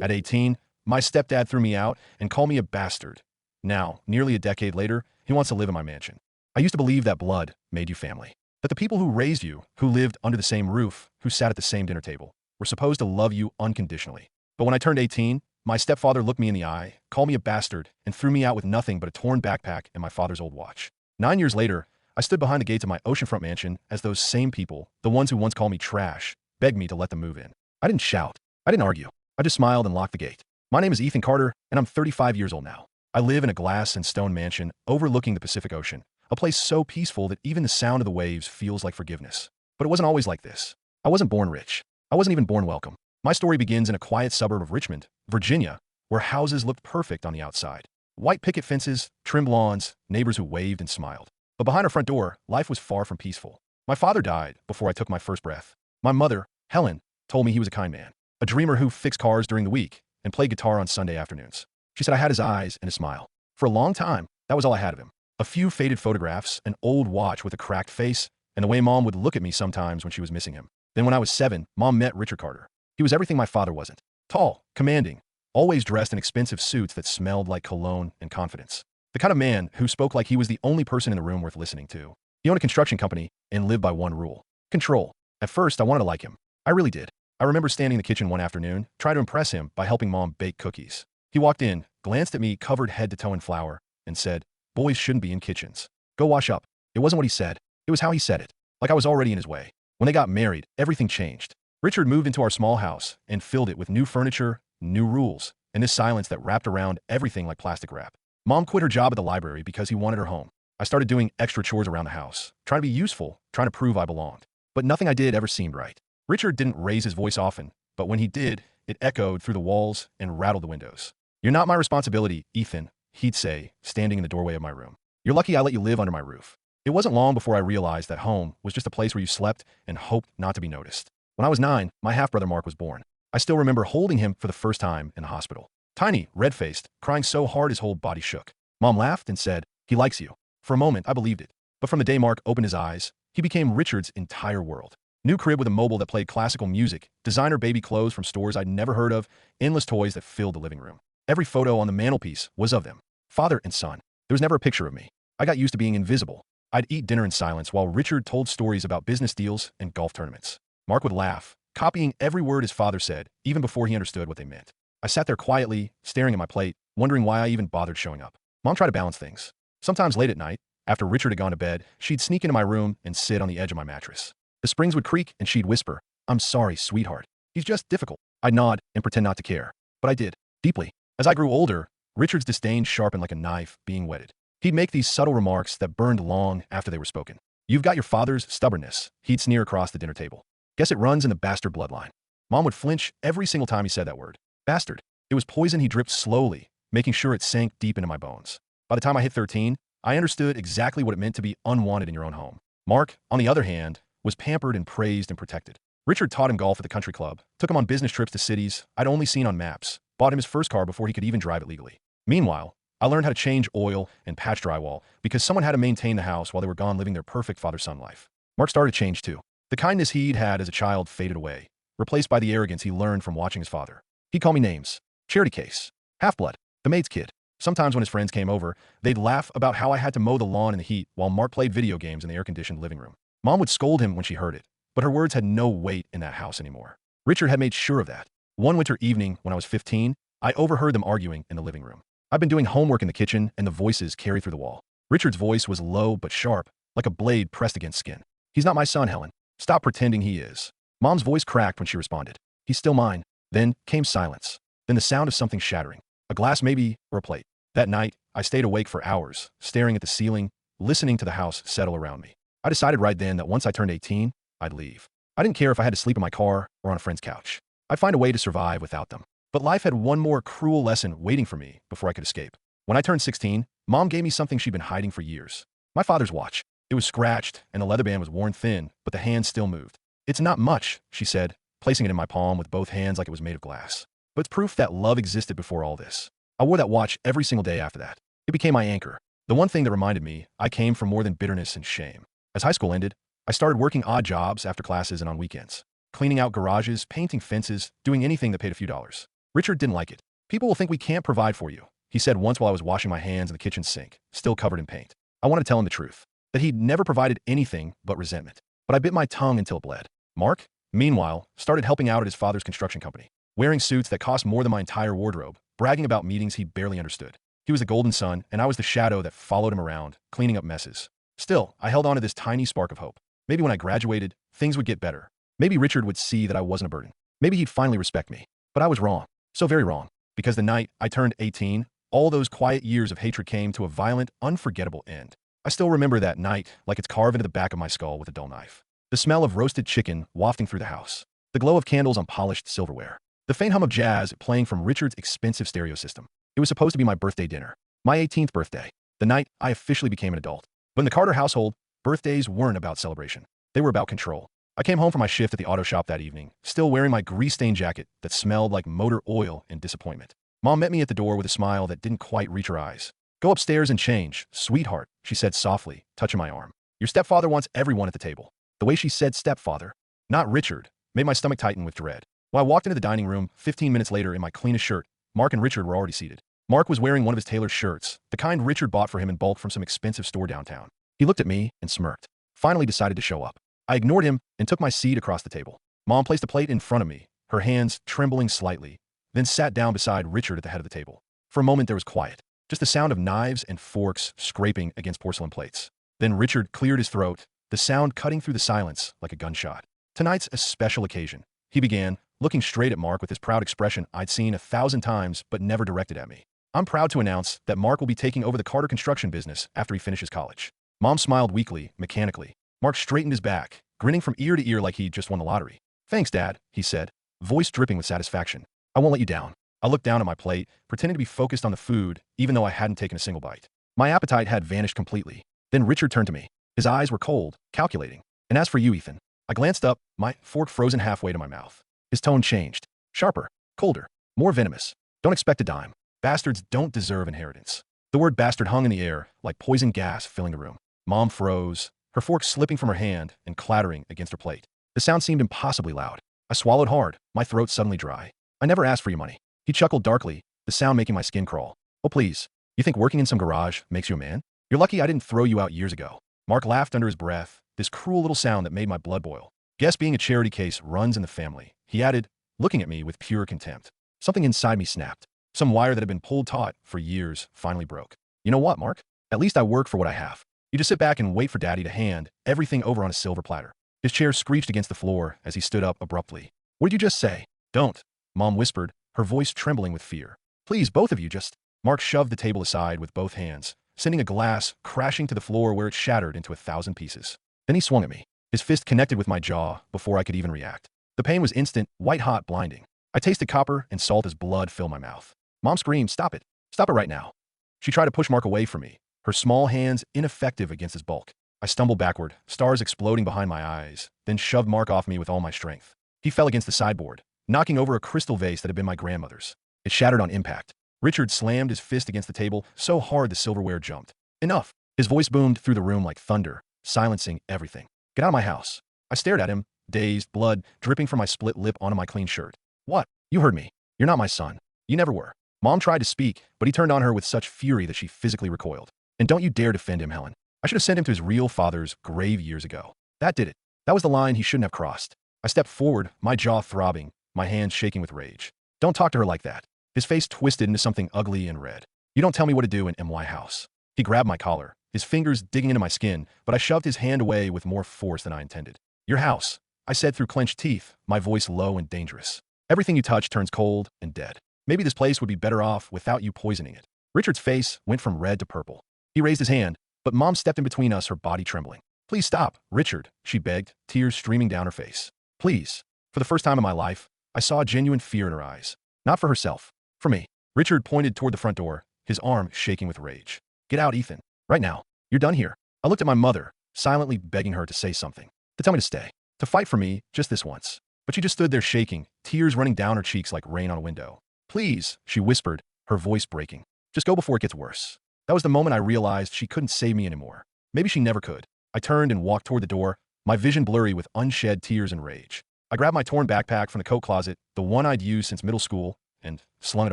At 18, my stepdad threw me out and called me a bastard. Now, nearly a decade later, he wants to live in my mansion. I used to believe that blood made you family. That the people who raised you, who lived under the same roof, who sat at the same dinner table, were supposed to love you unconditionally. But when I turned 18, my stepfather looked me in the eye, called me a bastard, and threw me out with nothing but a torn backpack and my father's old watch. 9 years later, I stood behind the gates of my oceanfront mansion as those same people, the ones who once called me trash, begged me to let them move in. I didn't shout. I didn't argue. I just smiled and locked the gate. My name is Ethan Carter, and I'm 35 years old now. I live in a glass and stone mansion overlooking the Pacific Ocean, a place so peaceful that even the sound of the waves feels like forgiveness. But it wasn't always like this. I wasn't born rich. I wasn't even born welcome. My story begins in a quiet suburb of Richmond, Virginia, where houses looked perfect on the outside. White picket fences, trimmed lawns, neighbors who waved and smiled. But behind our front door, life was far from peaceful. My father died before I took my first breath. My mother, Helen, told me he was a kind man, a dreamer who fixed cars during the week and played guitar on Sunday afternoons. She said I had his eyes and a smile. For a long time, that was all I had of him. A few faded photographs, an old watch with a cracked face, and the way Mom would look at me sometimes when she was missing him. Then when I was 7, Mom met Richard Carter. He was everything my father wasn't. Tall, commanding, always dressed in expensive suits that smelled like cologne and confidence. The kind of man who spoke like he was the only person in the room worth listening to. He owned a construction company and lived by one rule: control. At first, I wanted to like him. I really did. I remember standing in the kitchen one afternoon, trying to impress him by helping Mom bake cookies. He walked in, glanced at me covered head to toe in flour, and said, "Boys shouldn't be in kitchens. Go wash up." It wasn't what he said. It was how he said it. Like I was already in his way. When they got married, everything changed. Richard moved into our small house and filled it with new furniture, new rules, and this silence that wrapped around everything like plastic wrap. Mom quit her job at the library because he wanted her home. I started doing extra chores around the house, trying to be useful, trying to prove I belonged. But nothing I did ever seemed right. Richard didn't raise his voice often, but when he did, it echoed through the walls and rattled the windows. "You're not my responsibility, Ethan," he'd say, standing in the doorway of my room. "You're lucky I let you live under my roof." It wasn't long before I realized that home was just a place where you slept and hoped not to be noticed. When I was 9, my half-brother Mark was born. I still remember holding him for the first time in the hospital. Tiny, red-faced, crying so hard his whole body shook. Mom laughed and said, "He likes you." For a moment, I believed it. But from the day Mark opened his eyes, he became Richard's entire world. New crib with a mobile that played classical music, designer baby clothes from stores I'd never heard of, endless toys that filled the living room. Every photo on the mantelpiece was of them, father and son. There was never a picture of me. I got used to being invisible. I'd eat dinner in silence while Richard told stories about business deals and golf tournaments. Mark would laugh, copying every word his father said, even before he understood what they meant. I sat there quietly, staring at my plate, wondering why I even bothered showing up. Mom tried to balance things. Sometimes late at night, after Richard had gone to bed, she'd sneak into my room and sit on the edge of my mattress. The springs would creak and she'd whisper, "I'm sorry, sweetheart. He's just difficult." I'd nod and pretend not to care. But I did, deeply. As I grew older, Richard's disdain sharpened like a knife being whetted. He'd make these subtle remarks that burned long after they were spoken. "You've got your father's stubbornness," he'd sneer across the dinner table. "Guess it runs in the bastard bloodline." Mom would flinch every single time he said that word. Bastard. It was poison he dripped slowly, making sure it sank deep into my bones. By the time I hit 13, I understood exactly what it meant to be unwanted in your own home. Mark, on the other hand, was pampered and praised and protected. Richard taught him golf at the country club, took him on business trips to cities I'd only seen on maps, bought him his first car before he could even drive it legally. Meanwhile, I learned how to change oil and patch drywall because someone had to maintain the house while they were gone living their perfect father-son life. Mark started to change too. The kindness he'd had as a child faded away, replaced by the arrogance he learned from watching his father. He'd call me names: charity case, half-blood, the maid's kid. Sometimes when his friends came over, they'd laugh about how I had to mow the lawn in the heat while Mark played video games in the air-conditioned living room. Mom would scold him when she heard it, but her words had no weight in that house anymore. Richard had made sure of that. One winter evening when I was 15, I overheard them arguing in the living room. I'd been doing homework in the kitchen and the voices carried through the wall. Richard's voice was low but sharp, like a blade pressed against skin. "He's not my son, Helen. Stop pretending he is." Mom's voice cracked when she responded. "He's still mine." Then came silence. Then the sound of something shattering. A glass maybe, or a plate. That night, I stayed awake for hours, staring at the ceiling, listening to the house settle around me. I decided right then that once I turned 18, I'd leave. I didn't care if I had to sleep in my car or on a friend's couch. I'd find a way to survive without them. But life had one more cruel lesson waiting for me before I could escape. When I turned 16, Mom gave me something she'd been hiding for years. My father's watch. It was scratched, and the leather band was worn thin, but the hand still moved. "It's not much," she said, placing it in my palm with both hands like it was made of glass. "But it's proof that love existed before all this." I wore that watch every single day after that. It became my anchor. The one thing that reminded me I came from more than bitterness and shame. As high school ended, I started working odd jobs after classes and on weekends. Cleaning out garages, painting fences, doing anything that paid a few dollars. Richard didn't like it. People will think we can't provide for you, he said once while I was washing my hands in the kitchen sink, still covered in paint. I wanted to tell him the truth, that he'd never provided anything but resentment. But I bit my tongue until it bled. Mark, meanwhile, started helping out at his father's construction company, wearing suits that cost more than my entire wardrobe, bragging about meetings he barely understood. He was the golden son, and I was the shadow that followed him around, cleaning up messes. Still, I held on to this tiny spark of hope. Maybe when I graduated, things would get better. Maybe Richard would see that I wasn't a burden. Maybe he'd finally respect me. But I was wrong. So very wrong. Because the night I turned 18, all those quiet years of hatred came to a violent, unforgettable end. I still remember that night like it's carved into the back of my skull with a dull knife. The smell of roasted chicken wafting through the house. The glow of candles on polished silverware. The faint hum of jazz playing from Richard's expensive stereo system. It was supposed to be my birthday dinner. My 18th birthday. The night I officially became an adult. But in the Carter household, birthdays weren't about celebration. They were about control. I came home from my shift at the auto shop that evening, still wearing my grease-stained jacket that smelled like motor oil and disappointment. Mom met me at the door with a smile that didn't quite reach her eyes. Go upstairs and change, sweetheart, she said softly, touching my arm. Your stepfather wants everyone at the table. The way she said stepfather, not Richard, made my stomach tighten with dread. When I walked into the dining room 15 minutes later in my cleanest shirt, Mark and Richard were already seated. Mark was wearing one of his tailored shirts, the kind Richard bought for him in bulk from some expensive store downtown. He looked at me and smirked. Finally decided to show up. I ignored him and took my seat across the table. Mom placed a plate in front of me, her hands trembling slightly, then sat down beside Richard at the head of the table. For a moment there was quiet, just the sound of knives and forks scraping against porcelain plates. Then Richard cleared his throat, the sound cutting through the silence like a gunshot. Tonight's a special occasion, he began, looking straight at Mark with his proud expression I'd seen 1,000 times but never directed at me. I'm proud to announce that Mark will be taking over the Carter construction business after he finishes college. Mom smiled weakly, mechanically. Mark straightened his back, grinning from ear to ear like he'd just won the lottery. Thanks, Dad, he said, voice dripping with satisfaction. I won't let you down. I looked down at my plate, pretending to be focused on the food, even though I hadn't taken a single bite. My appetite had vanished completely. Then Richard turned to me. His eyes were cold, calculating. And as for you, Ethan, I glanced up, my fork frozen halfway to my mouth. His tone changed. Sharper, colder, more venomous. Don't expect a dime. Bastards don't deserve inheritance. The word bastard hung in the air, like poison gas filling the room. Mom froze, her fork slipping from her hand and clattering against her plate. The sound seemed impossibly loud. I swallowed hard, my throat suddenly dry. I never asked for your money. He chuckled darkly, the sound making my skin crawl. Oh please, you think working in some garage makes you a man? You're lucky I didn't throw you out years ago. Mark laughed under his breath, this cruel little sound that made my blood boil. Guess being a charity case runs in the family, he added, looking at me with pure contempt. Something inside me snapped. Some wire that had been pulled taut for years finally broke. You know what, Mark? At least I work for what I have. You just sit back and wait for Daddy to hand everything over on a silver platter. His chair screeched against the floor as he stood up abruptly. What did you just say? Don't, Mom whispered, her voice trembling with fear. Please, both of you just... Mark shoved the table aside with both hands, sending a glass crashing to the floor where it shattered into 1,000 pieces. Then he swung at me. His fist connected with my jaw before I could even react. The pain was instant, white-hot, blinding. I tasted copper and salt as blood filled my mouth. Mom screamed, stop it. Stop it right now. She tried to push Mark away from me, her small hands ineffective against his bulk. I stumbled backward, stars exploding behind my eyes, then shoved Mark off me with all my strength. He fell against the sideboard, knocking over a crystal vase that had been my grandmother's. It shattered on impact. Richard slammed his fist against the table so hard the silverware jumped. Enough! His voice boomed through the room like thunder, silencing everything. Get out of my house. I stared at him, dazed, blood dripping from my split lip onto my clean shirt. What? You heard me. You're not my son. You never were. Mom tried to speak, but he turned on her with such fury that she physically recoiled. And don't you dare defend him, Helen. I should have sent him to his real father's grave years ago. That did it. That was the line he shouldn't have crossed. I stepped forward, my jaw throbbing, my hands shaking with rage. Don't talk to her like that. His face twisted into something ugly and red. You don't tell me what to do in MY house. He grabbed my collar, his fingers digging into my skin, but I shoved his hand away with more force than I intended. Your house, I said through clenched teeth, my voice low and dangerous. Everything you touch turns cold and dead. Maybe this place would be better off without you poisoning it. Richard's face went from red to purple. He raised his hand, but Mom stepped in between us, her body trembling. Please stop, Richard, she begged, tears streaming down her face. Please. For the first time in my life, I saw genuine fear in her eyes. Not for herself. For me. Richard pointed toward the front door, his arm shaking with rage. Get out, Ethan. Right now. You're done here. I looked at my mother, silently begging her to say something. To tell me to stay. To fight for me, just this once. But she just stood there shaking, tears running down her cheeks like rain on a window. Please, she whispered, her voice breaking. Just go before it gets worse. That was the moment I realized she couldn't save me anymore. Maybe she never could. I turned and walked toward the door, my vision blurry with unshed tears and rage. I grabbed my torn backpack from the coat closet, the one I'd used since middle school, and slung it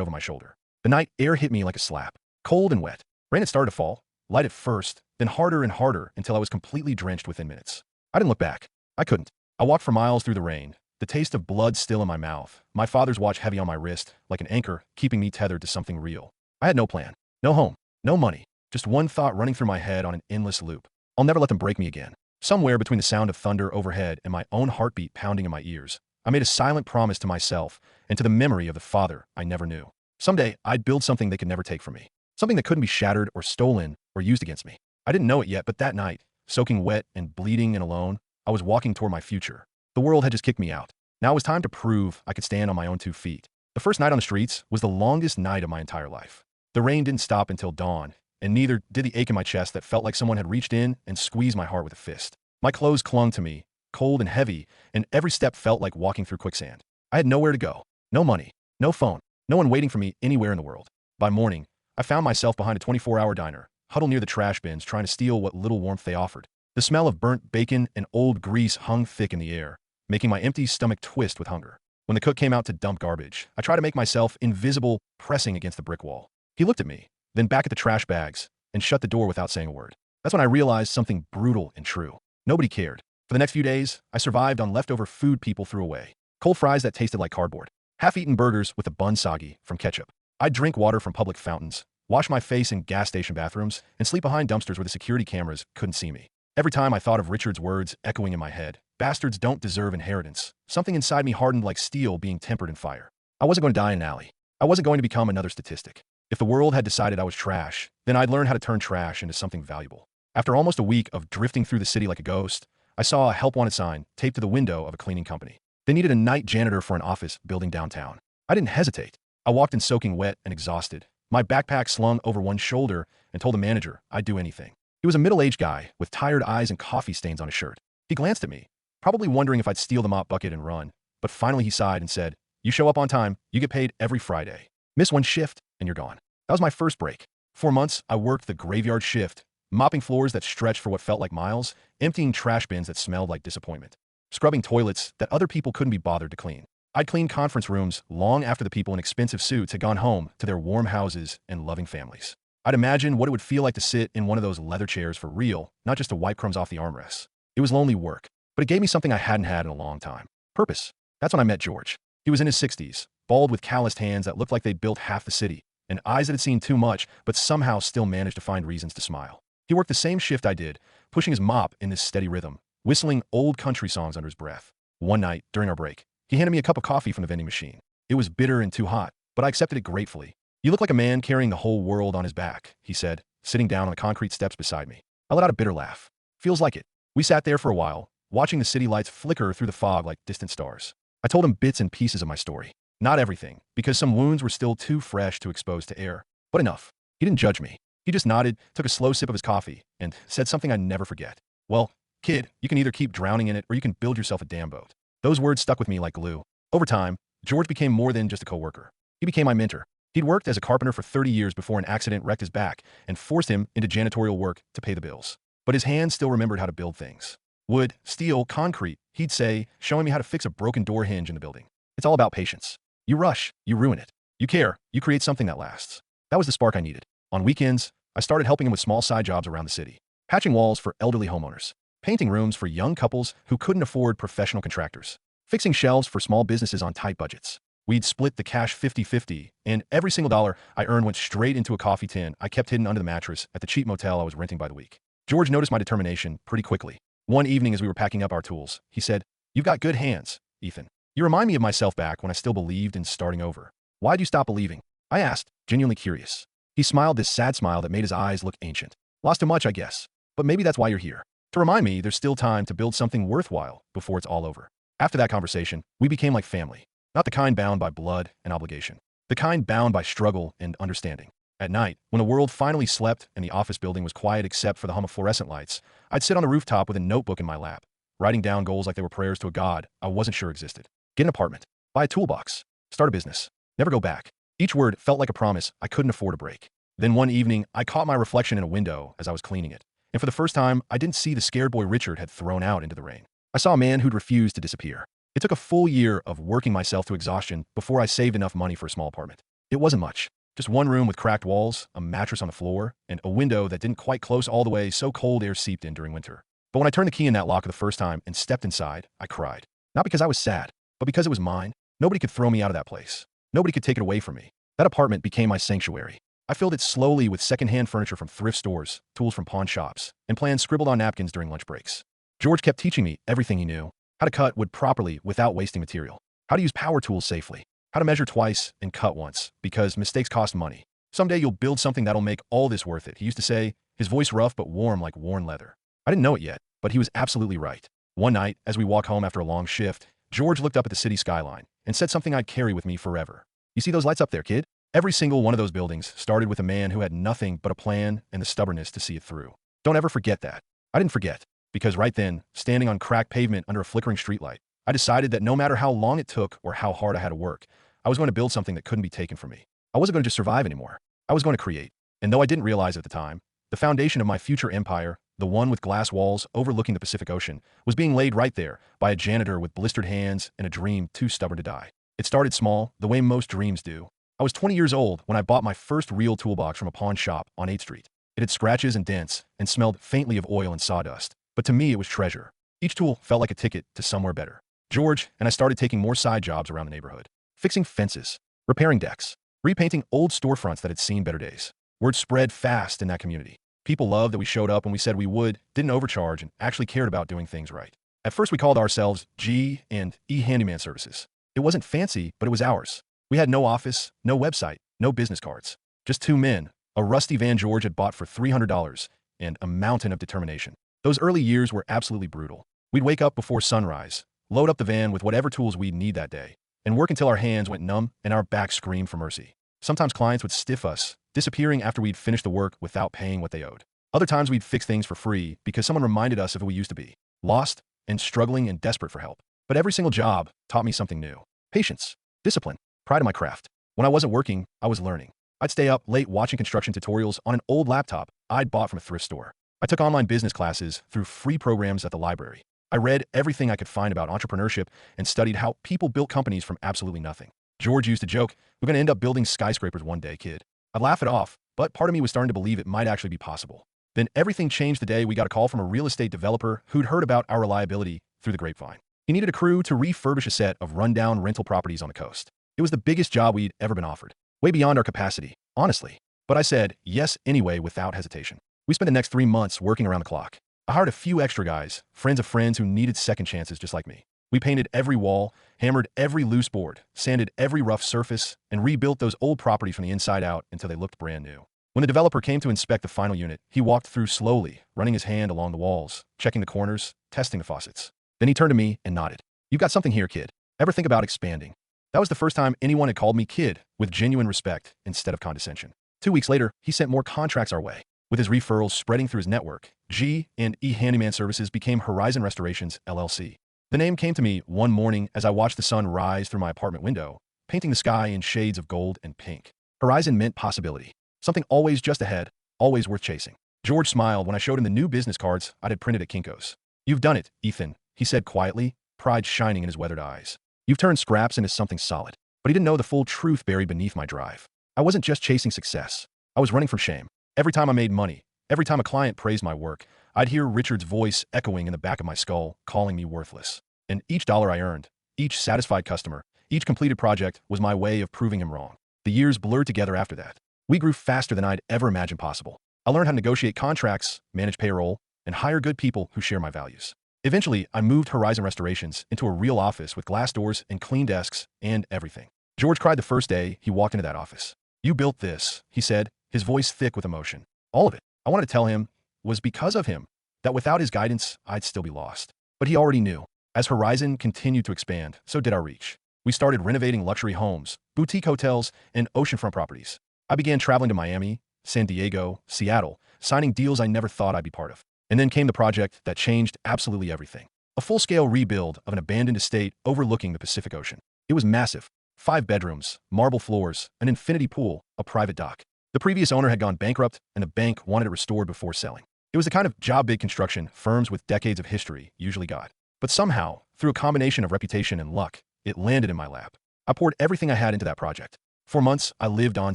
over my shoulder. The night air hit me like a slap. Cold and wet. Rain had started to fall, light at first, then harder and harder until I was completely drenched within minutes. I didn't look back. I couldn't. I walked for miles through the rain, the taste of blood still in my mouth, my father's watch heavy on my wrist, like an anchor, keeping me tethered to something real. I had no plan, no home, no money, just one thought running through my head on an endless loop. I'll never let them break me again. Somewhere between the sound of thunder overhead and my own heartbeat pounding in my ears, I made a silent promise to myself and to the memory of the father I never knew. Someday, I'd build something they could never take from me. Something that couldn't be shattered or stolen or used against me. I didn't know it yet, but that night, soaking wet and bleeding and alone, I was walking toward my future. The world had just kicked me out. Now it was time to prove I could stand on my own 2 feet. The first night on the streets was the longest night of my entire life. The rain didn't stop until dawn, and neither did the ache in my chest that felt like someone had reached in and squeezed my heart with a fist. My clothes clung to me, cold and heavy, and every step felt like walking through quicksand. I had nowhere to go. No money. No phone. No one waiting for me anywhere in the world. By morning, I found myself behind a 24-hour diner, huddled near the trash bins trying to steal what little warmth they offered. The smell of burnt bacon and old grease hung thick in the air, making my empty stomach twist with hunger. When the cook came out to dump garbage, I tried to make myself invisible, pressing against the brick wall. He looked at me, then back at the trash bags, and shut the door without saying a word. That's when I realized something brutal and true. Nobody cared. For the next few days, I survived on leftover food people threw away. Cold fries that tasted like cardboard. Half-eaten burgers with the bun soggy from ketchup. I'd drink water from public fountains, wash my face in gas station bathrooms, and sleep behind dumpsters where the security cameras couldn't see me. Every time I thought of Richard's words echoing in my head, bastards don't deserve inheritance, something inside me hardened like steel being tempered in fire. I wasn't going to die in an alley. I wasn't going to become another statistic. If the world had decided I was trash, then I'd learn how to turn trash into something valuable. After almost a week of drifting through the city like a ghost, I saw a help wanted sign taped to the window of a cleaning company. They needed a night janitor for an office building downtown. I didn't hesitate. I walked in soaking wet and exhausted, my backpack slung over one shoulder, and told the manager I'd do anything. He was a middle-aged guy with tired eyes and coffee stains on his shirt. He glanced at me, probably wondering if I'd steal the mop bucket and run, but finally he sighed and said, "You show up on time, you get paid every Friday. Miss one shift, and you're gone." That was my first break. 4 months, I worked the graveyard shift, mopping floors that stretched for what felt like miles, emptying trash bins that smelled like disappointment, scrubbing toilets that other people couldn't be bothered to clean. I'd clean conference rooms long after the people in expensive suits had gone home to their warm houses and loving families. I'd imagine what it would feel like to sit in one of those leather chairs for real, not just to wipe crumbs off the armrests. It was lonely work, but it gave me something I hadn't had in a long time. Purpose. That's when I met George. He was in his 60s, bald with calloused hands that looked like they'd built half the city, and eyes that had seen too much, but somehow still managed to find reasons to smile. He worked the same shift I did, pushing his mop in this steady rhythm, whistling old country songs under his breath. One night, during our break, he handed me a cup of coffee from the vending machine. It was bitter and too hot, but I accepted it gratefully. "You look like a man carrying the whole world on his back," he said, sitting down on the concrete steps beside me. I let out a bitter laugh. "Feels like it." We sat there for a while, watching the city lights flicker through the fog like distant stars. I told him bits and pieces of my story. Not everything, because some wounds were still too fresh to expose to air, but enough. He didn't judge me. He just nodded, took a slow sip of his coffee, and said something I'd never forget. "Well, kid, you can either keep drowning in it or you can build yourself a damn boat." Those words stuck with me like glue. Over time, George became more than just a coworker. He became my mentor. He'd worked as a carpenter for 30 years before an accident wrecked his back and forced him into janitorial work to pay the bills. But his hands still remembered how to build things. Wood, steel, concrete, he'd say, showing me how to fix a broken door hinge in the building. It's all about patience. You rush, you ruin it. You care, you create something that lasts. That was the spark I needed. On weekends, I started helping him with small side jobs around the city. Patching walls for elderly homeowners. Painting rooms for young couples who couldn't afford professional contractors. Fixing shelves for small businesses on tight budgets. We'd split the cash 50-50, and every single dollar I earned went straight into a coffee tin I kept hidden under the mattress at the cheap motel I was renting by the week. George noticed my determination pretty quickly. One evening as we were packing up our tools, he said, "You've got good hands, Ethan. You remind me of myself back when I still believed in starting over." "Why'd you stop believing?" I asked, genuinely curious. He smiled this sad smile that made his eyes look ancient. "Lost too much, I guess. But maybe that's why you're here. To remind me there's still time to build something worthwhile before it's all over." After that conversation, we became like family. Not the kind bound by blood and obligation. The kind bound by struggle and understanding. At night, when the world finally slept and the office building was quiet except for the hum of fluorescent lights, I'd sit on the rooftop with a notebook in my lap, writing down goals like they were prayers to a god I wasn't sure existed. Get an apartment. Buy a toolbox. Start a business. Never go back. Each word felt like a promise I couldn't afford to break. Then one evening, I caught my reflection in a window as I was cleaning it. And for the first time, I didn't see the scared boy Richard had thrown out into the rain. I saw a man who'd refused to disappear. It took a full year of working myself to exhaustion before I saved enough money for a small apartment. It wasn't much. Just one room with cracked walls, a mattress on the floor, and a window that didn't quite close all the way so cold air seeped in during winter. But when I turned the key in that lock the first time and stepped inside, I cried. Not because I was sad, but because it was mine. Nobody could throw me out of that place. Nobody could take it away from me. That apartment became my sanctuary. I filled it slowly with secondhand furniture from thrift stores, tools from pawn shops, and plans scribbled on napkins during lunch breaks. George kept teaching me everything he knew: how to cut wood properly without wasting material, how to use power tools safely, how to measure twice and cut once, because mistakes cost money. Someday you'll build something that'll make all this worth it, he used to say, his voice rough but warm like worn leather. I didn't know it yet, but he was absolutely right. One night, as we walked home after a long shift, George looked up at the city skyline and said something I'd carry with me forever. You see those lights up there, kid? Every single one of those buildings started with a man who had nothing but a plan and the stubbornness to see it through. Don't ever forget that. I didn't forget, because right then, standing on cracked pavement under a flickering streetlight, I decided that no matter how long it took or how hard I had to work, I was going to build something that couldn't be taken from me. I wasn't going to just survive anymore. I was going to create. And though I didn't realize at the time, the foundation of my future empire, the one with glass walls overlooking the Pacific Ocean, was being laid right there by a janitor with blistered hands and a dream too stubborn to die. It started small, the way most dreams do. I was 20 years old when I bought my first real toolbox from a pawn shop on 8th Street. It had scratches and dents and smelled faintly of oil and sawdust, but to me it was treasure. Each tool felt like a ticket to somewhere better. George and I started taking more side jobs around the neighborhood, fixing fences, repairing decks, repainting old storefronts that had seen better days. Word spread fast in that community. People loved that we showed up when we said we would, didn't overcharge, and actually cared about doing things right. At first we called ourselves G&E Handyman Services. It wasn't fancy, but it was ours. We had no office, no website, no business cards. Just two men, a rusty van George had bought for $300, and a mountain of determination. Those early years were absolutely brutal. We'd wake up before sunrise, load up the van with whatever tools we'd need that day, and work until our hands went numb and our backs screamed for mercy. Sometimes clients would stiff us, disappearing after we'd finished the work without paying what they owed. Other times we'd fix things for free because someone reminded us of who we used to be, lost and struggling and desperate for help. But every single job taught me something new. Patience, discipline, pride in my craft. When I wasn't working, I was learning. I'd stay up late watching construction tutorials on an old laptop I'd bought from a thrift store. I took online business classes through free programs at the library. I read everything I could find about entrepreneurship and studied how people built companies from absolutely nothing. George used to joke, "We're going to end up building skyscrapers one day, kid." I'd laugh it off, but part of me was starting to believe it might actually be possible. Then everything changed the day we got a call from a real estate developer who'd heard about our reliability through the grapevine. He needed a crew to refurbish a set of rundown rental properties on the coast. It was the biggest job we'd ever been offered. Way beyond our capacity, honestly. But I said yes anyway without hesitation. We spent the next 3 months working around the clock. I hired a few extra guys, friends of friends who needed second chances just like me. We painted every wall, hammered every loose board, sanded every rough surface, and rebuilt those old properties from the inside out until they looked brand new. When the developer came to inspect the final unit, he walked through slowly, running his hand along the walls, checking the corners, testing the faucets. Then he turned to me and nodded. "You've got something here, kid. Ever think about expanding?" That was the first time anyone had called me kid, with genuine respect instead of condescension. 2 weeks later, he sent more contracts our way. With his referrals spreading through his network, G&E Handyman Services became Horizon Restorations, LLC. The name came to me one morning as I watched the sun rise through my apartment window, painting the sky in shades of gold and pink. Horizon meant possibility. Something always just ahead, always worth chasing. George smiled when I showed him the new business cards I had printed at Kinko's. "You've done it, Ethan," he said quietly, pride shining in his weathered eyes. "You've turned scraps into something solid." But he didn't know the full truth buried beneath my drive. I wasn't just chasing success. I was running from shame. Every time I made money, every time a client praised my work, I'd hear Richard's voice echoing in the back of my skull, calling me worthless. And each dollar I earned, each satisfied customer, each completed project was my way of proving him wrong. The years blurred together after that. We grew faster than I'd ever imagined possible. I learned how to negotiate contracts, manage payroll, and hire good people who share my values. Eventually, I moved Horizon Restorations into a real office with glass doors and clean desks and everything. George cried the first day he walked into that office. "You built this," he said, his voice thick with emotion. All of it, I wanted to tell him, was because of him, that without his guidance, I'd still be lost. But he already knew. As Horizon continued to expand, so did our reach. We started renovating luxury homes, boutique hotels, and oceanfront properties. I began traveling to Miami, San Diego, Seattle, signing deals I never thought I'd be part of. And then came the project that changed absolutely everything. A full-scale rebuild of an abandoned estate overlooking the Pacific Ocean. It was massive. 5 bedrooms, marble floors, an infinity pool, a private dock. The previous owner had gone bankrupt, and the bank wanted it restored before selling. It was the kind of job big construction firms with decades of history usually got. But somehow, through a combination of reputation and luck, it landed in my lap. I poured everything I had into that project. For months, I lived on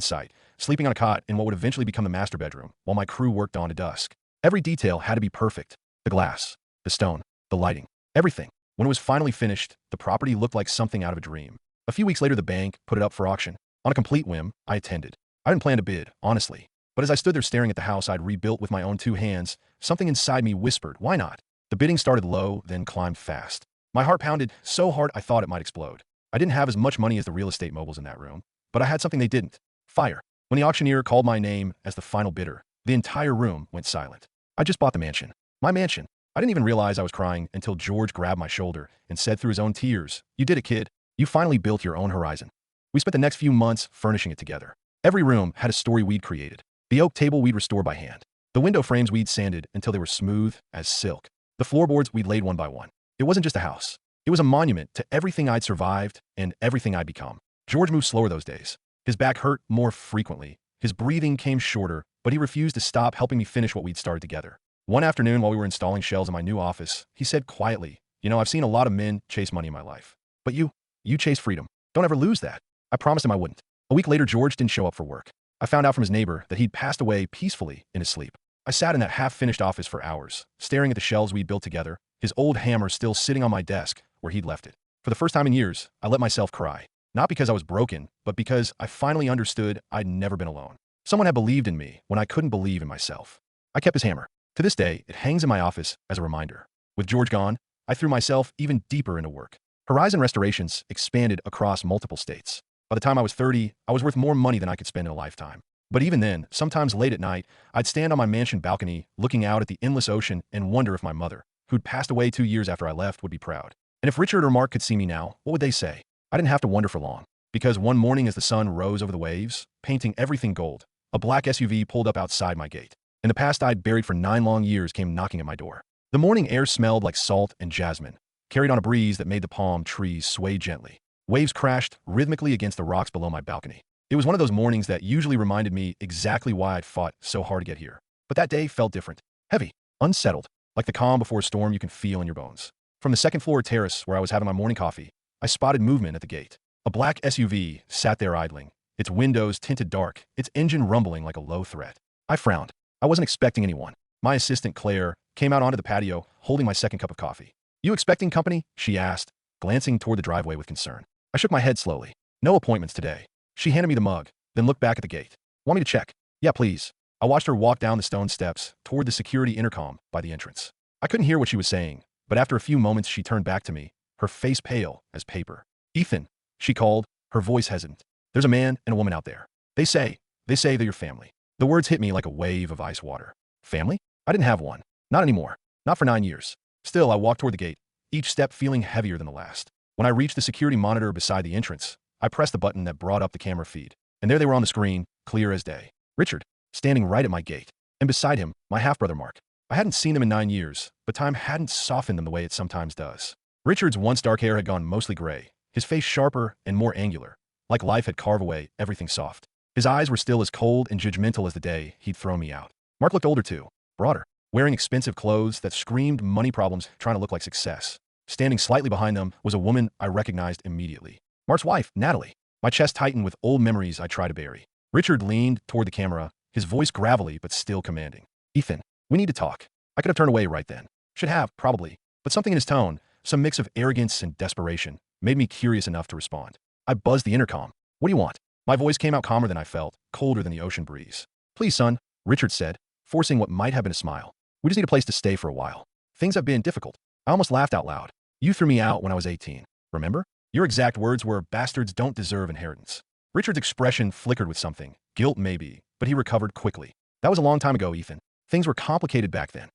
site, sleeping on a cot in what would eventually become the master bedroom, while my crew worked on to dusk. Every detail had to be perfect. The glass, the stone, the lighting, everything. When it was finally finished, the property looked like something out of a dream. A few weeks later, the bank put it up for auction. On a complete whim, I attended. I didn't plan to bid, honestly. But as I stood there staring at the house I'd rebuilt with my own two hands, something inside me whispered, why not? The bidding started low, then climbed fast. My heart pounded so hard I thought it might explode. I didn't have as much money as the real estate moguls in that room, but I had something they didn't: fire. When the auctioneer called my name as the final bidder, the entire room went silent. I just bought the mansion. My mansion. I didn't even realize I was crying until George grabbed my shoulder and said through his own tears, "You did it, kid. You finally built your own horizon." We spent the next few months furnishing it together. Every room had a story we'd created. The oak table we'd restore by hand. The window frames we'd sanded until they were smooth as silk. The floorboards we'd laid one by one. It wasn't just a house. It was a monument to everything I'd survived and everything I'd become. George moved slower those days. His back hurt more frequently. His breathing came shorter, but he refused to stop helping me finish what we'd started together. One afternoon while we were installing shelves in my new office, he said quietly, I've seen a lot of men chase money in my life. But you chase freedom. Don't ever lose that." I promised him I wouldn't. A week later, George didn't show up for work. I found out from his neighbor that he'd passed away peacefully in his sleep. I sat in that half-finished office for hours, staring at the shelves we'd built together, his old hammer still sitting on my desk where he'd left it. For the first time in years, I let myself cry. Not because I was broken, but because I finally understood I'd never been alone. Someone had believed in me when I couldn't believe in myself. I kept his hammer. To this day, it hangs in my office as a reminder. With George gone, I threw myself even deeper into work. Horizon Restorations expanded across multiple states. By the time I was 30, I was worth more money than I could spend in a lifetime. But even then, sometimes late at night, I'd stand on my mansion balcony looking out at the endless ocean and wonder if my mother, who'd passed away 2 years after I left, would be proud. And if Richard or Mark could see me now, what would they say? I didn't have to wonder for long. Because one morning as the sun rose over the waves, painting everything gold, a black SUV pulled up outside my gate. And the past I'd buried for 9 long years came knocking at my door. The morning air smelled like salt and jasmine, carried on a breeze that made the palm trees sway gently. Waves crashed rhythmically against the rocks below my balcony. It was one of those mornings that usually reminded me exactly why I'd fought so hard to get here. But that day felt different. Heavy, unsettled, like the calm before a storm you can feel in your bones. From the second-floor terrace where I was having my morning coffee, I spotted movement at the gate. A black SUV sat there idling, its windows tinted dark, its engine rumbling like a low threat. I frowned. I wasn't expecting anyone. My assistant, Claire, came out onto the patio, holding my second cup of coffee. "You expecting company?" she asked, glancing toward the driveway with concern. I shook my head slowly. "No appointments today." She handed me the mug, then looked back at the gate. "Want me to check?" "Yeah, please." I watched her walk down the stone steps toward the security intercom by the entrance. I couldn't hear what she was saying, but after a few moments she turned back to me, her face pale as paper. "Ethan," she called, her voice hesitant. "There's a man and a woman out there. They say they're your family." The words hit me like a wave of ice water. Family? I didn't have one. Not anymore. Not for 9 years. Still, I walked toward the gate, each step feeling heavier than the last. When I reached the security monitor beside the entrance, I pressed the button that brought up the camera feed. And there they were on the screen, clear as day. Richard, standing right at my gate. And beside him, my half-brother Mark. I hadn't seen them in 9 years, but time hadn't softened them the way it sometimes does. Richard's once dark hair had gone mostly gray, his face sharper and more angular, like life had carved away everything soft. His eyes were still as cold and judgmental as the day he'd thrown me out. Mark looked older too, broader, wearing expensive clothes that screamed money problems, trying to look like success. Standing slightly behind them was a woman I recognized immediately. Mark's wife, Natalie. My chest tightened with old memories I tried to bury. Richard leaned toward the camera, his voice gravelly but still commanding. "Ethan, we need to talk." I could have turned away right then. Should have, probably. But something in his tone, some mix of arrogance and desperation, made me curious enough to respond. I buzzed the intercom. "What do you want?" My voice came out calmer than I felt, colder than the ocean breeze. "Please, son," Richard said, forcing what might have been a smile. "We just need a place to stay for a while. Things have been difficult." I almost laughed out loud. "You threw me out when I was 18. Remember? Your exact words were, 'Bastards don't deserve inheritance.'" Richard's expression flickered with something. Guilt, maybe, but he recovered quickly. "That was a long time ago, Ethan. Things were complicated back then."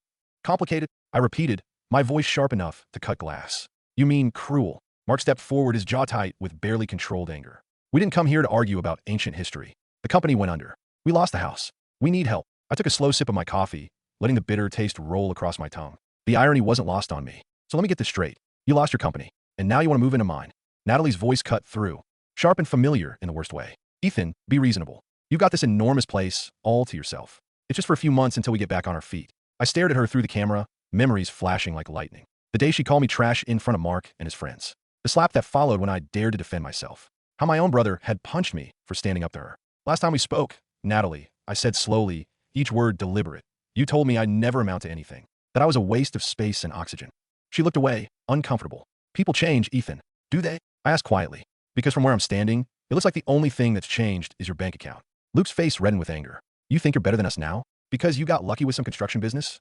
"Complicated?" I repeated, my voice sharp enough to cut glass. "You mean cruel?" Mark stepped forward, his jaw tight with barely controlled anger. "We didn't come here to argue about ancient history. The company went under. We lost the house. We need help." I took a slow sip of my coffee, letting the bitter taste roll across my tongue. The irony wasn't lost on me. "So let me get this straight. You lost your company, and now you want to move into mine." Natalie's voice cut through, sharp and familiar in the worst way. "Ethan, be reasonable. You've got this enormous place all to yourself. It's just for a few months until we get back on our feet." I stared at her through the camera, memories flashing like lightning. The day she called me trash in front of Mark and his friends. The slap that followed when I dared to defend myself. How my own brother had punched me for standing up to her. Last time we spoke, Natalie, I said slowly, each word deliberate. You told me I'd never amount to anything. That I was a waste of space and oxygen. She looked away, uncomfortable. People change, Ethan. Do they? I asked quietly. Because from where I'm standing, it looks like the only thing that's changed is your bank account. Luke's face reddened with anger. You think you're better than us now? Because you got lucky with some construction business?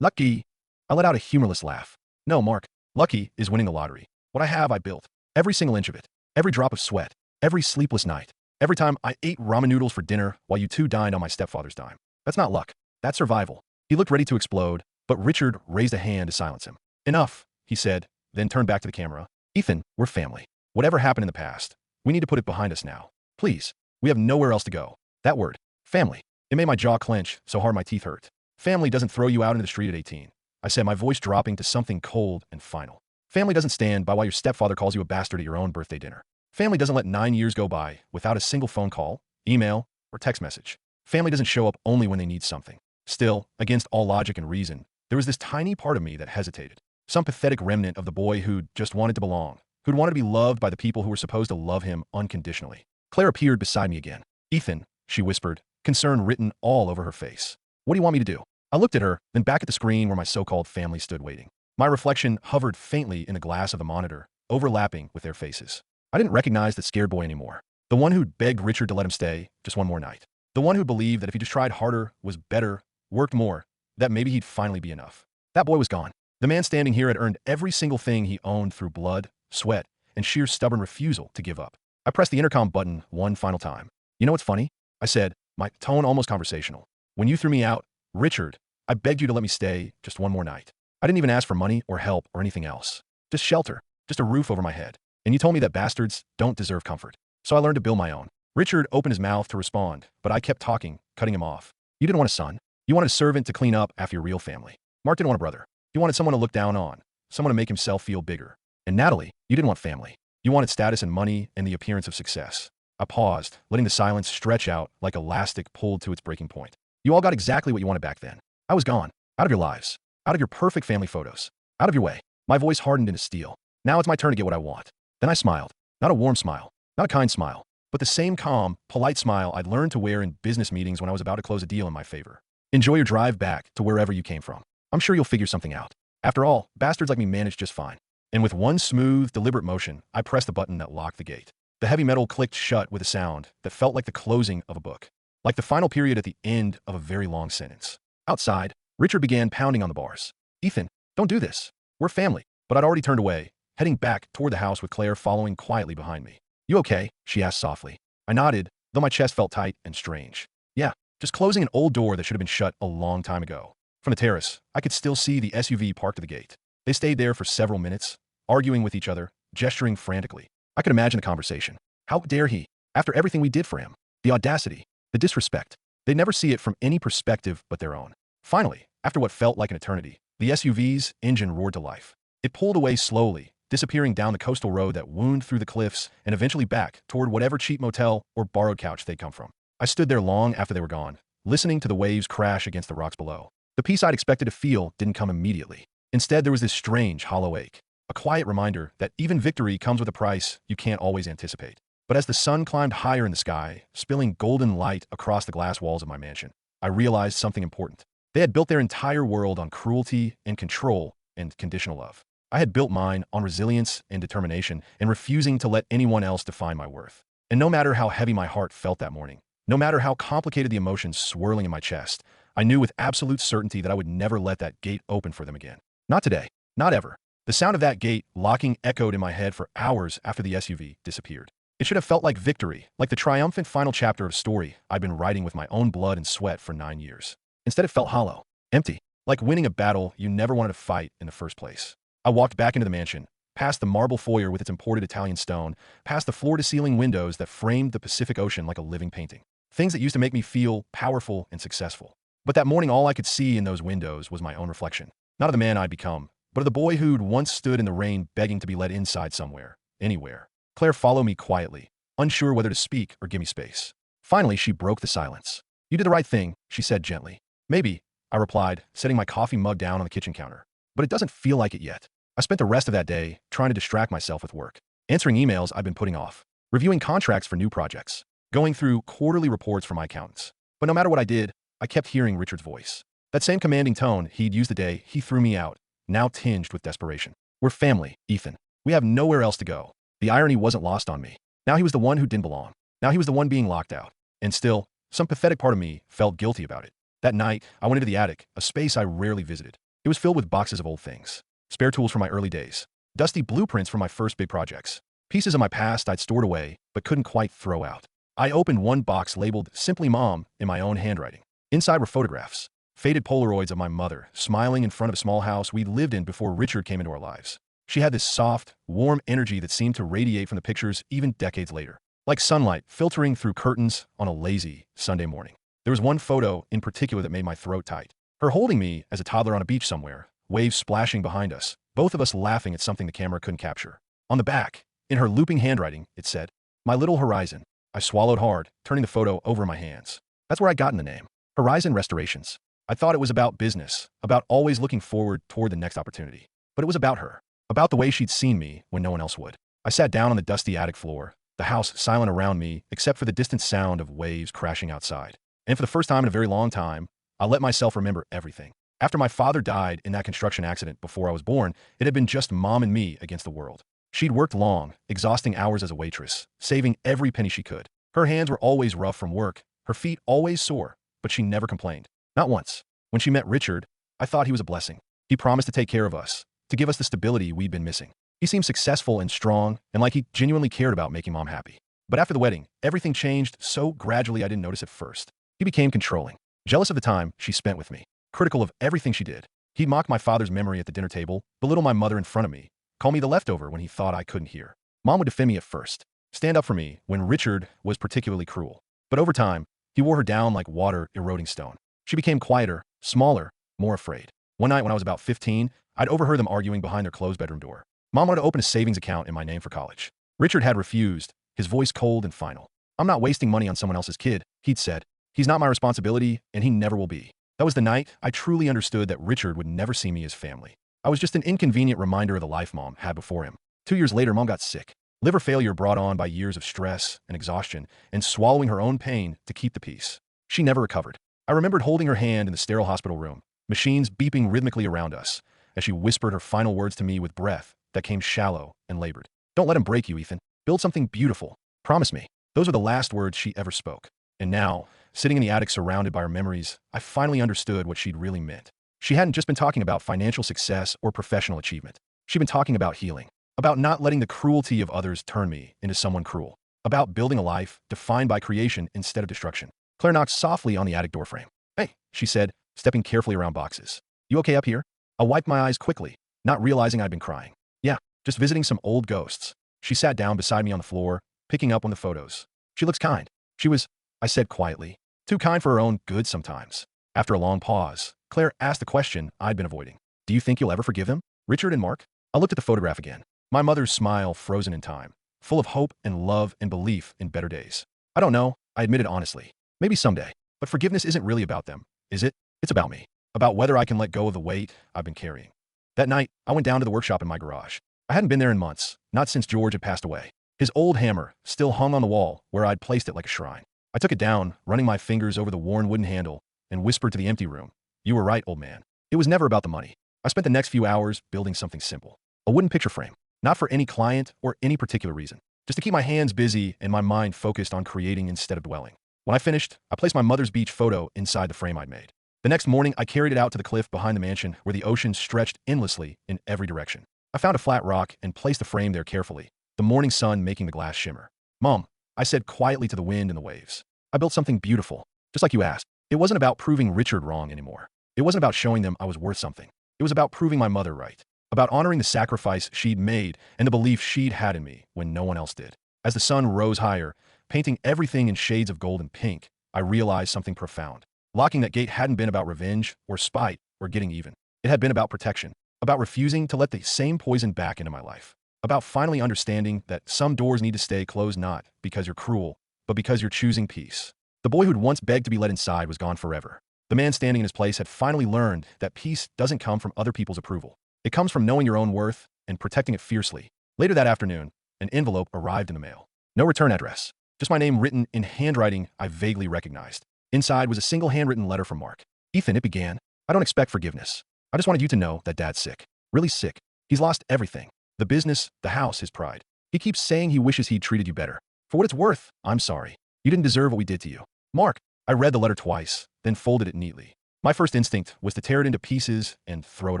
Lucky? I let out a humorless laugh. No, Mark. Lucky is winning the lottery. What I have, I built. Every single inch of it. Every drop of sweat. Every sleepless night. Every time I ate ramen noodles for dinner while you two dined on my stepfather's dime. That's not luck. That's survival. He looked ready to explode, but Richard raised a hand to silence him. Enough, he said, then turned back to the camera. Ethan, we're family. Whatever happened in the past, we need to put it behind us now. Please. We have nowhere else to go. That word. Family. It made my jaw clench so hard my teeth hurt. Family doesn't throw you out into the street at 18. I said, my voice dropping to something cold and final. Family doesn't stand by while your stepfather calls you a bastard at your own birthday dinner. Family doesn't let 9 years go by without a single phone call, email, or text message. Family doesn't show up only when they need something. Still, against all logic and reason, there was this tiny part of me that hesitated. Some pathetic remnant of the boy who'd just wanted to belong, who'd wanted to be loved by the people who were supposed to love him unconditionally. Claire appeared beside me again. Ethan, she whispered, concern written all over her face. What do you want me to do? I looked at her, then back at the screen where my so-called family stood waiting. My reflection hovered faintly in the glass of the monitor, overlapping with their faces. I didn't recognize the scared boy anymore. The one who'd begged Richard to let him stay just one more night. The one who believed that if he just tried harder, was better, worked more, that maybe he'd finally be enough. That boy was gone. The man standing here had earned every single thing he owned through blood, sweat, and sheer stubborn refusal to give up. I pressed the intercom button one final time. You know what's funny? I said, my tone almost conversational. When you threw me out, Richard, I begged you to let me stay just one more night. I didn't even ask for money or help or anything else. Just shelter, just a roof over my head. And you told me that bastards don't deserve comfort. So I learned to build my own. Richard opened his mouth to respond, but I kept talking, cutting him off. You didn't want a son. You wanted a servant to clean up after your real family. Mark didn't want a brother. He wanted someone to look down on, someone to make himself feel bigger. And Natalie, you didn't want family. You wanted status and money and the appearance of success. I paused, letting the silence stretch out like elastic pulled to its breaking point. You all got exactly what you wanted back then. I was gone. Out of your lives. Out of your perfect family photos. Out of your way. My voice hardened into steel. Now it's my turn to get what I want. Then I smiled. Not a warm smile. Not a kind smile. But the same calm, polite smile I'd learned to wear in business meetings when I was about to close a deal in my favor. Enjoy your drive back to wherever you came from. I'm sure you'll figure something out. After all, bastards like me manage just fine. And with one smooth, deliberate motion, I pressed the button that locked the gate. The heavy metal clicked shut with a sound that felt like the closing of a book. Like the final period at the end of a very long sentence. Outside, Richard began pounding on the bars. Ethan, don't do this. We're family. But I'd already turned away, heading back toward the house with Claire following quietly behind me. You okay? She asked softly. I nodded, though my chest felt tight and strange. Yeah, just closing an old door that should have been shut a long time ago. From the terrace, I could still see the SUV parked at the gate. They stayed there for several minutes, arguing with each other, gesturing frantically. I could imagine the conversation. How dare he? After everything we did for him. The audacity. The disrespect. They'd never see it from any perspective but their own. Finally, after what felt like an eternity, the SUV's engine roared to life. It pulled away slowly, disappearing down the coastal road that wound through the cliffs and eventually back toward whatever cheap motel or borrowed couch they'd come from. I stood there long after they were gone, listening to the waves crash against the rocks below. The peace I'd expected to feel didn't come immediately. Instead, there was this strange, hollow ache. A quiet reminder that even victory comes with a price you can't always anticipate. But as the sun climbed higher in the sky, spilling golden light across the glass walls of my mansion, I realized something important. They had built their entire world on cruelty and control and conditional love. I had built mine on resilience and determination and refusing to let anyone else define my worth. And no matter how heavy my heart felt that morning, no matter how complicated the emotions swirling in my chest, I knew with absolute certainty that I would never let that gate open for them again. Not today. Not ever. The sound of that gate locking echoed in my head for hours after the SUV disappeared. It should have felt like victory, like the triumphant final chapter of a story I'd been writing with my own blood and sweat for 9 years. Instead, it felt hollow, empty, like winning a battle you never wanted to fight in the first place. I walked back into the mansion, past the marble foyer with its imported Italian stone, past the floor-to-ceiling windows that framed the Pacific Ocean like a living painting. Things that used to make me feel powerful and successful. But that morning, all I could see in those windows was my own reflection. Not of the man I'd become, but of the boy who'd once stood in the rain begging to be let inside somewhere, anywhere. Claire followed me quietly, unsure whether to speak or give me space. Finally, she broke the silence. You did the right thing, she said gently. Maybe, I replied, setting my coffee mug down on the kitchen counter. But it doesn't feel like it yet. I spent the rest of that day trying to distract myself with work, answering emails I'd been putting off, reviewing contracts for new projects, going through quarterly reports from my accountants. But no matter what I did, I kept hearing Richard's voice. That same commanding tone he'd used the day he threw me out, now tinged with desperation. We're family, Ethan. We have nowhere else to go. The irony wasn't lost on me. Now he was the one who didn't belong. Now he was the one being locked out. And still, some pathetic part of me felt guilty about it. That night, I went into the attic, a space I rarely visited. It was filled with boxes of old things. Spare tools from my early days. Dusty blueprints from my first big projects. Pieces of my past I'd stored away, but couldn't quite throw out. I opened one box labeled Simply Mom in my own handwriting. Inside were photographs. Faded Polaroids of my mother, smiling in front of a small house we'd lived in before Richard came into our lives. She had this soft, warm energy that seemed to radiate from the pictures even decades later, like sunlight filtering through curtains on a lazy Sunday morning. There was one photo in particular that made my throat tight. Her holding me as a toddler on a beach somewhere, waves splashing behind us, both of us laughing at something the camera couldn't capture. On the back, in her looping handwriting, it said, "My little Horizon." I swallowed hard, turning the photo over in my hands. That's where I'd gotten the name. Horizon Restorations. I thought it was about business, about always looking forward toward the next opportunity. But it was about her, about the way she'd seen me when no one else would. I sat down on the dusty attic floor, the house silent around me except for the distant sound of waves crashing outside. And for the first time in a very long time, I let myself remember everything. After my father died in that construction accident before I was born, it had been just Mom and me against the world. She'd worked long, exhausting hours as a waitress, saving every penny she could. Her hands were always rough from work, her feet always sore, but she never complained. Not once. When she met Richard, I thought he was a blessing. He promised to take care of us, to give us the stability we'd been missing. He seemed successful and strong, and like he genuinely cared about making Mom happy. But after the wedding, everything changed so gradually I didn't notice at first. He became controlling, jealous of the time she spent with me, critical of everything she did. He'd mock my father's memory at the dinner table, belittle my mother in front of me, call me the leftover when he thought I couldn't hear. Mom would defend me at first, stand up for me when Richard was particularly cruel. But over time, he wore her down like water eroding stone. She became quieter, smaller, more afraid. One night when I was about 15, I'd overheard them arguing behind their closed bedroom door. Mom wanted to open a savings account in my name for college. Richard had refused, his voice cold and final. "I'm not wasting money on someone else's kid," he'd said. "He's not my responsibility, and he never will be." That was the night I truly understood that Richard would never see me as family. I was just an inconvenient reminder of the life Mom had before him. 2 years later, Mom got sick. Liver failure brought on by years of stress and exhaustion, and swallowing her own pain to keep the peace. She never recovered. I remembered holding her hand in the sterile hospital room, machines beeping rhythmically around us, as she whispered her final words to me with breath that came shallow and labored. "Don't let him break you, Ethan. Build something beautiful. Promise me." Those were the last words she ever spoke. And now, sitting in the attic surrounded by her memories, I finally understood what she'd really meant. She hadn't just been talking about financial success or professional achievement. She'd been talking about healing, about not letting the cruelty of others turn me into someone cruel, about building a life defined by creation instead of destruction. Claire knocked softly on the attic doorframe. "Hey," she said, stepping carefully around boxes. "You okay up here?" I wiped my eyes quickly, not realizing I'd been crying. "Yeah, just visiting some old ghosts." She sat down beside me on the floor, picking up on the photos. "She looks kind." "She was," I said quietly, "too kind for her own good sometimes." After a long pause, Claire asked the question I'd been avoiding. "Do you think you'll ever forgive him, Richard and Mark?" I looked at the photograph again. My mother's smile frozen in time, full of hope and love and belief in better days. "I don't know," I admitted honestly. "Maybe someday. But forgiveness isn't really about them, is it? It's about me. About whether I can let go of the weight I've been carrying." That night, I went down to the workshop in my garage. I hadn't been there in months, not since George had passed away. His old hammer still hung on the wall where I'd placed it like a shrine. I took it down, running my fingers over the worn wooden handle, and whispered to the empty room, "You were right, old man. It was never about the money." I spent the next few hours building something simple. A wooden picture frame. Not for any client or any particular reason. Just to keep my hands busy and my mind focused on creating instead of dwelling. When I finished, I placed my mother's beach photo inside the frame I'd made. The next morning, I carried it out to the cliff behind the mansion where the ocean stretched endlessly in every direction. I found a flat rock and placed the frame there carefully, the morning sun making the glass shimmer. "Mom," I said quietly to the wind and the waves, "I built something beautiful, just like you asked." It wasn't about proving Richard wrong anymore. It wasn't about showing them I was worth something. It was about proving my mother right. About honoring the sacrifice she'd made and the belief she'd had in me when no one else did. As the sun rose higher, painting everything in shades of gold and pink, I realized something profound. Locking that gate hadn't been about revenge or spite or getting even. It had been about protection, about refusing to let the same poison back into my life, about finally understanding that some doors need to stay closed not because you're cruel, but because you're choosing peace. The boy who'd once begged to be let inside was gone forever. The man standing in his place had finally learned that peace doesn't come from other people's approval. It comes from knowing your own worth and protecting it fiercely. Later that afternoon, an envelope arrived in the mail. No return address. Just my name written in handwriting I vaguely recognized. Inside was a single handwritten letter from Mark. Ethan, it began. I don't expect forgiveness. I just wanted you to know that Dad's sick. Really sick. He's lost everything. The business, the house, his pride. He keeps saying he wishes he'd treated you better. For what it's worth, I'm sorry. You didn't deserve what we did to you. Mark. I read the letter twice, then folded it neatly. My first instinct was to tear it into pieces and throw it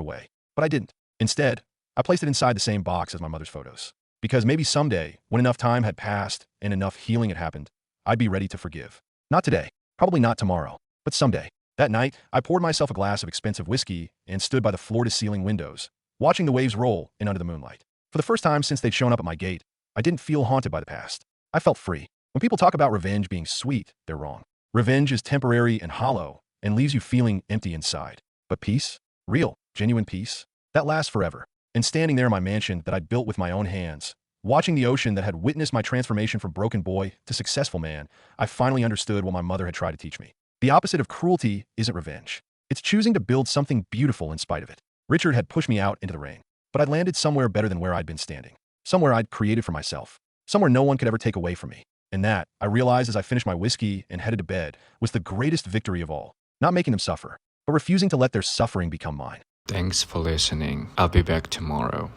away. But I didn't. Instead, I placed it inside the same box as my mother's photos. Because maybe someday, when enough time had passed and enough healing had happened, I'd be ready to forgive. Not today. Probably not tomorrow. But someday. That night, I poured myself a glass of expensive whiskey and stood by the floor-to-ceiling windows, watching the waves roll in under the moonlight. For the first time since they'd shown up at my gate, I didn't feel haunted by the past. I felt free. When people talk about revenge being sweet, they're wrong. Revenge is temporary and hollow and leaves you feeling empty inside. But peace? Real, genuine peace? That lasts forever. And standing there in my mansion that I'd built with my own hands, watching the ocean that had witnessed my transformation from broken boy to successful man, I finally understood what my mother had tried to teach me. The opposite of cruelty isn't revenge. It's choosing to build something beautiful in spite of it. Richard had pushed me out into the rain, but I'd landed somewhere better than where I'd been standing. Somewhere I'd created for myself. Somewhere no one could ever take away from me. And that, I realized as I finished my whiskey and headed to bed, was the greatest victory of all. Not making them suffer, but refusing to let their suffering become mine. Thanks for listening. I'll be back tomorrow.